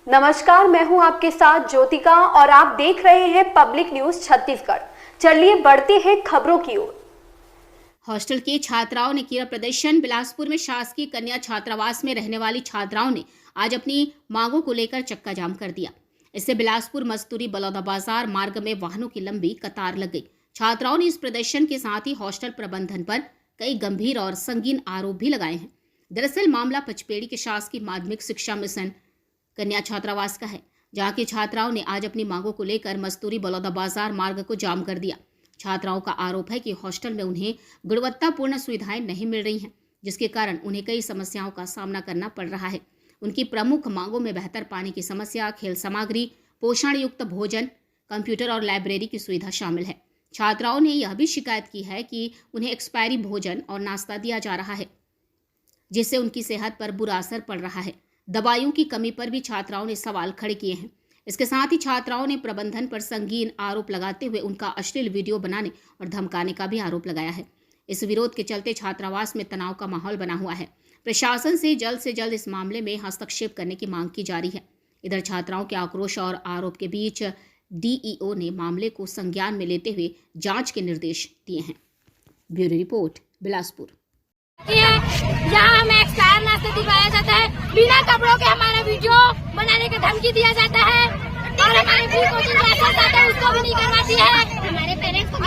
नमस्कार, मैं हूं आपके साथ ज्योतिका और आप देख रहे हैं पब्लिक न्यूज छत्तीसगढ़। चलिए बढ़ते हैं खबरों की ओर। हॉस्टल की छात्राओं ने किया प्रदर्शन। बिलासपुर में शासकीय कन्या छात्रावास में रहने वाली छात्राओं ने आज अपनी मांगों को लेकर चक्का जाम कर दिया। इससे बिलासपुर मस्तूरी बलौदाबाजार मार्ग में वाहनों की लंबी कतार लग गई। छात्राओं ने इस प्रदर्शन के साथ ही हॉस्टल प्रबंधन पर कई गंभीर और संगीन आरोप भी लगाए हैं। दरअसल मामला पचपेड़ी के शासकीय माध्यमिक शिक्षा मिशन कन्या छात्रावास का है, जहां की छात्राओं ने आज अपनी मांगों को लेकर मस्तूरी बलौदाबाजार मार्ग को जाम कर दिया। छात्राओं का आरोप है कि हॉस्टल में उन्हें गुणवत्तापूर्ण सुविधाएं नहीं मिल रही हैं, जिसके कारण उन्हें कई समस्याओं का सामना करना पड़ रहा है। उनकी प्रमुख मांगों में बेहतर पानी की समस्या, खेल सामग्री, पोषण युक्त भोजन, कंप्यूटर और लाइब्रेरी की सुविधा शामिल है। छात्राओं ने यह भी शिकायत की है कि उन्हें एक्सपायरी भोजन और नाश्ता दिया जा रहा है, जिससे उनकी सेहत पर बुरा असर पड़ रहा है। दवाइयों की कमी पर भी छात्राओं ने सवाल खड़े किए हैं। इसके साथ ही छात्राओं ने प्रबंधन पर संगीन आरोप लगाते हुए उनका अश्लील वीडियो बनाने और धमकाने का भी आरोप लगाया है। इस विरोध के चलते छात्रावास में तनाव का माहौल बना हुआ है। प्रशासन से जल्द इस मामले में हस्तक्षेप करने की मांग की जा रही है। इधर छात्राओं के आक्रोश और आरोप के बीच डीईओ ने मामले को संज्ञान में लेते हुए जांच के निर्देश दिए हैं। Bureau report, Bilaspur. यहाँ हमें एक्सपायर नाश्ता दिखाया जाता है, बिना कपड़ों के हमारा वीडियो बनाने की धमकी दिया जाता है और हमारे फ्री कोचिंग क्लासेस आते हैं उसको भी नहीं करवाती है। हमारे पेरेंट्स को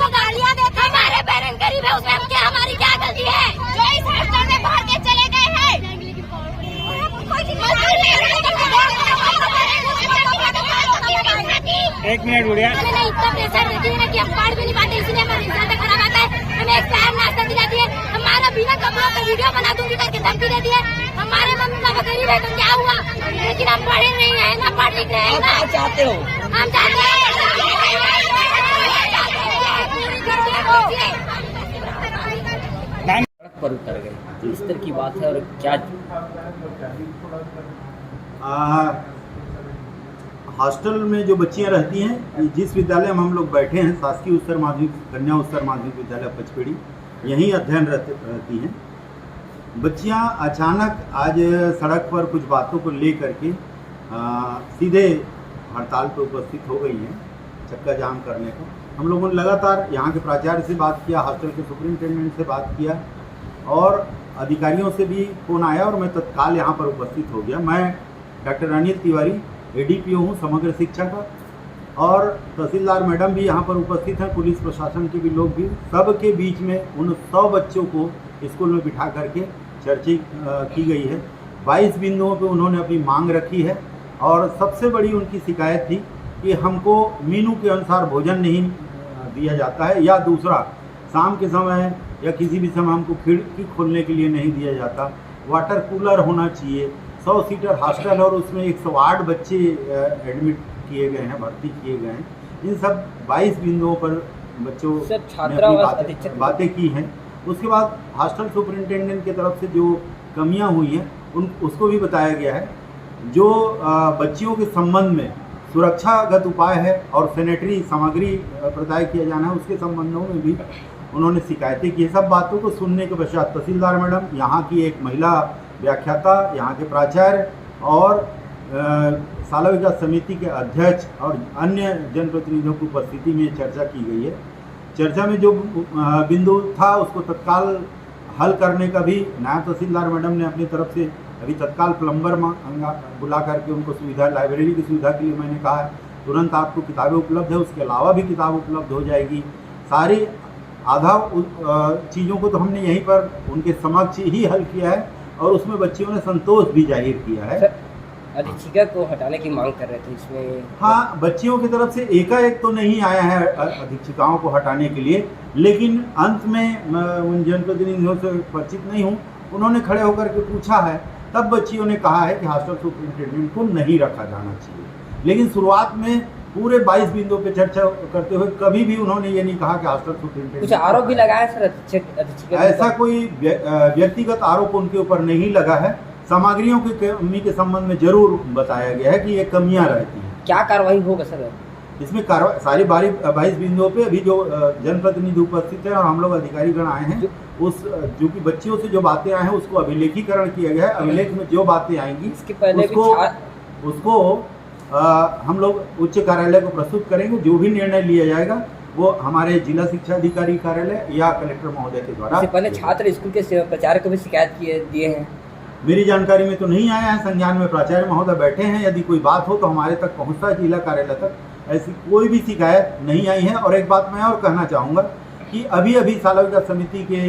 गालियाँ देते हैं। हमारे पेरेंट्स गरीब है, उसमें हम क्या, हमारी क्या गलती है जो इस हॉस्टल में भाग के चले गए हैं। एक मिनट गुड़िया, इतना प्रेशर देती है कि हम पढ़ भी नहीं पाते, इसलिए हमारा रिजल्ट खराब आता है। हमें एक्सपायर नाश्ता दिलाती है, हमारा बिना कपड़ों का वीडियो बना दूंगी करके धमकी देती है। हमारे मम्मी पापा गरीब है तो क्या हुआ, लेकिन हम पढ़े नहीं है, ना पढ़ लिख रहे हैं। आप चाहते हो, हम चाहते हैं पर उतर गए, तो इस तरह की बात है। और क्या हॉस्टल में जो बच्चियां रहती हैं, जिस विद्यालय में हम लोग बैठे हैं, शासकीय उच्चतर माध्यमिक कन्या उच्चतर माध्यमिक विद्यालय पचपेड़ी, यहीं अध्ययन रहती हैं। बच्चियां अचानक आज सड़क पर कुछ बातों को ले करके सीधे हड़ताल पर उपस्थित हो गई हैं, चक्का जाम करने को। हम लोगों ने लगातार यहाँ के प्राचार्य से बात किया, हॉस्टल के सुपरिंटेंडेंट से बात किया और अधिकारियों से भी फ़ोन आया और मैं तत्काल यहाँ पर उपस्थित हो गया। मैं डॉक्टर अनिल तिवारी एडीपीओ हूँ समग्र शिक्षा का, और तहसीलदार मैडम भी यहाँ पर उपस्थित हैं, पुलिस प्रशासन के भी लोग भी। सबके बीच में उन 100 बच्चों को स्कूल में बिठा करके चर्चा की गई है। 22 बिंदुओं पे उन्होंने अपनी मांग रखी है और सबसे बड़ी उनकी शिकायत थी कि हमको मीनू के अनुसार भोजन नहीं दिया जाता है, या दूसरा शाम के समय या किसी भी समय हमको खिड़की खोलने के लिए नहीं दिया जाता। वाटर कूलर होना चाहिए। 100 सीटर हॉस्टल और उसमें 108 बच्चे एडमिट किए गए हैं, भर्ती किए गए हैं। इन सब 22 बिंदुओं पर बच्चों ने बातें की हैं। उसके बाद हॉस्टल सुपरिंटेंडेंट की तरफ से जो कमियां हुई हैं उसको भी बताया गया है। जो बच्चियों के संबंध में सुरक्षागत उपाय है और सैनिटरी सामग्री प्रदाय किया जाना है, उसके संबंधों में भी उन्होंने शिकायतें की। सब बातों को सुनने के पश्चात तहसीलदार मैडम, यहाँ की एक महिला व्याख्याता, यहाँ के प्राचार्य और शाला विकास समिति के अध्यक्ष और अन्य जनप्रतिनिधियों की उपस्थिति में चर्चा की गई है। चर्चा में जो बिंदु था उसको तत्काल हल करने का भी नायब तहसीलदार मैडम ने अपनी तरफ से अभी तत्काल प्लम्बर बुला करके उनको सुविधा, लाइब्रेरी की सुविधा के लिए मैंने कहा है तुरंत आपको किताबें उपलब्ध है, उसके अलावा भी किताब उपलब्ध हो जाएगी। सारी आधा चीज़ों को तो हमने यहीं पर उनके समक्ष ही हल किया है और उसमें बच्चियों ने संतोष भी जाहिर किया है। अधीक्षिका को हटाने की मांग कर रहे थे इसमें। हाँ, बच्चियों की तरफ से एकाएक तो नहीं आया है अधीक्षिकाओं को हटाने के लिए, लेकिन अंत में उन जनप्रतिनिधियों से परिचित नहीं हूँ, उन्होंने खड़े होकर के पूछा है, तब बच्चियों ने कहा है कि हॉस्टल सुपरिंटेंडेंट को नहीं रखा जाना चाहिए। लेकिन शुरुआत में पूरे 22 बिंदुओं पे चर्चा करते हुए कभी भी उन्होंने ये नहीं कहा कि हॉस्टल सुपरिंटेंडेंट। कुछ आरोप भी लगाया सर अधीक्षिका? ऐसा कोई व्यक्तिगत आरोप उनके ऊपर नहीं लगा है। सामग्रियों की कमी के संबंध में जरूर बताया गया है कि ये कमियां रहती हैं। क्या कार्रवाई होगा सर? इसमें कार्रवाई सारी 22 बिंदुओं पे अभी जो जनप्रतिनिधि उपस्थित है और हम लोग अधिकारीगण आए हैं, उस जो कि बच्चियों से जो बातें आए हैं उसको अभिलेखीकरण किया गया है। अभिलेख में जो बातें आएंगी इसके पहले उसको हम लोग उच्च कार्यालय को प्रस्तुत करेंगे। जो भी निर्णय लिया जाएगा वो हमारे जिला शिक्षा अधिकारी कार्यालय या कलेक्टर महोदय के द्वारा। इससे पहले छात्र स्कूल के प्राचार्य को भी शिकायत दिए हैं। मेरी जानकारी में तो नहीं आया है, संज्ञान में प्राचार्य महोदय बैठे हैं। यदि कोई बात हो तो हमारे तक पहुंचता है जिला कार्यालय तक। ऐसी कोई भी शिकायत नहीं आई है। और एक बात मैं और कहना चाहूँगा कि अभी साला विकास समिति के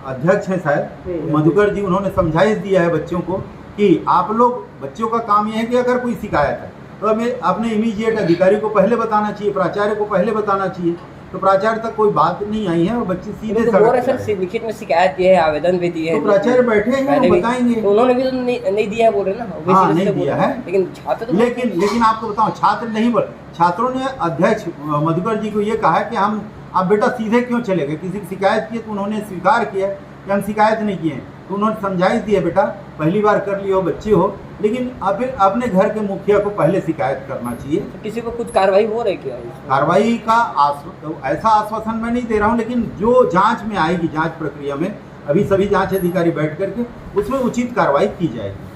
अध्यक्ष हैं शायद मधुकर जी, उन्होंने समझाइश दिया है बच्चों को कि आप लोग, बच्चों का काम यह है कि अगर कोई शिकायत है तो हमें अपने इमीडिएट अधिकारी को पहले बताना चाहिए, प्राचार्य को पहले बताना चाहिए। तो प्राचार्य तक कोई बात नहीं आई है और बच्चे सीधे सर लिखित में शिकायत दिए है, आवेदन भी दिए हैं। तो प्राचार्य बैठे हैं, वो बताएंगे। तो उन्होंने भी तो नहीं दिया है, बोल रहे ना। हाँ, नहीं दिया है, लेकिन छात्र लेकिन आपको बताओ, छात्र नहीं बोल, छात्रों ने अध्यक्ष मधुकर जी को ये कहा है कि आप बेटा सीधे क्यों चले गए, किसी की शिकायत की तो उन्होंने स्वीकार किया कि हम शिकायत नहीं किए। तो उन्होंने समझाइश दी है, बेटा पहली बार कर लियो, बच्चे हो, लेकिन अपने घर के मुखिया को पहले शिकायत करना चाहिए। तो किसी को कुछ कार्रवाई हो रही क्या? कार्रवाई का ऐसा आश्वासन मैं नहीं दे रहा हूँ, लेकिन जो जांच में आएगी, जांच प्रक्रिया में अभी सभी जांच अधिकारी बैठ करके उसमें उचित कार्रवाई की जाएगी।